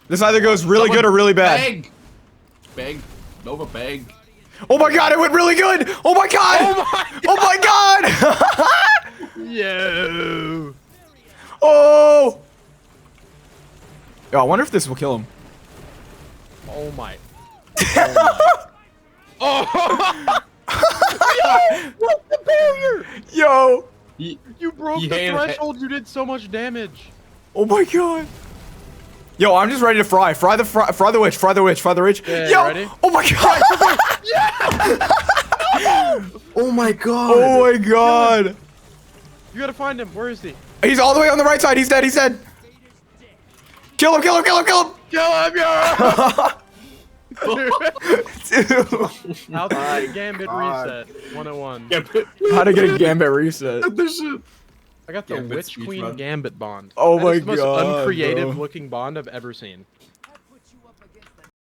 This either goes really good or really bad. Bang! Bang. Nova bang. Oh my god, it went really good! Oh my god! Oh my god! Yo. Oh! Yo, I wonder if this will kill him. Oh my. Oh! Yo, broke the barrier! Yo! You broke He the had- threshold. You did so much damage. Oh my god! Yo, I'm just ready to fry. Fry the witch. Fry the witch. Fry the witch. Yeah, Yo! ready? Oh my god! Oh my god. Oh my god! You gotta find him. Where is he? He's all the way on the right side. He's dead. He's dead. Kill him! Kill him! Kill him! Kill him! Kill him, yo! Dude. How to get a gambit God. reset? 101. How to get a gambit reset? I got the Gambit Witch speech Queen run. Gambit bond. Oh That my is the most God, uncreative bro. looking bond I've ever seen.